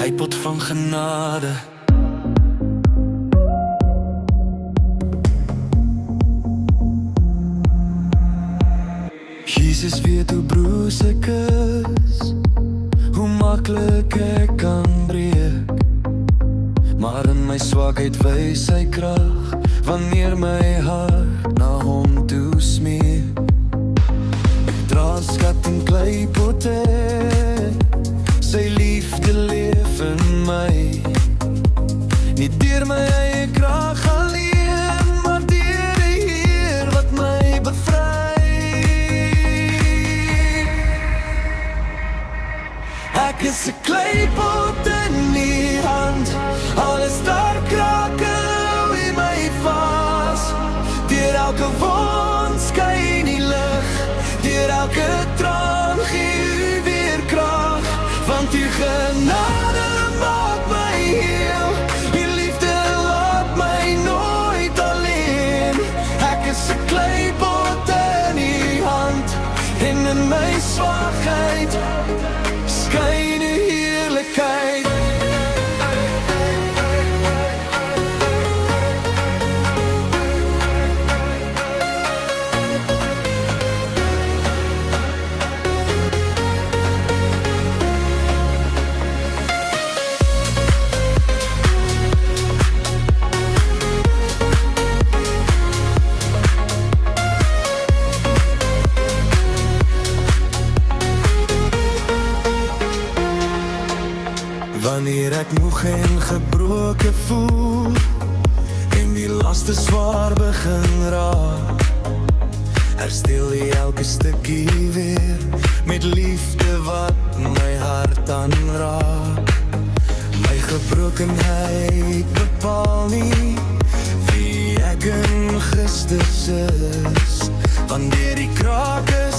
vrypot van genade. Jesus weet hoe broos ek is, hoe maklik ek kan breek, maar in my swakheid wys hy krag, wanneer my hart na hom toe smeek. Ek dra skat en kleipotte, sy liefde leef in my, nie deur my eie krag alleen, maar deur die Heer wat my bevry. Ek is 'n kleipot in die hand, alles daar krake hou in my vas. Deur elke wond skyn die lig, deur elke traan gee U weer krag, want U genade maak my heel, U liefde laat my nooit alleen. Ek is 'n kleipot in die hand, en in my swakheid skyn U heerlikheid. Wanneer ek moeg en gebroken voel, en die laste zwaar begin raak, herstel jy elke stukkie weer, met liefde wat my hart aanraak. My gebrokenheid bepaal nie, wie ek in Christus is, wanneer die krake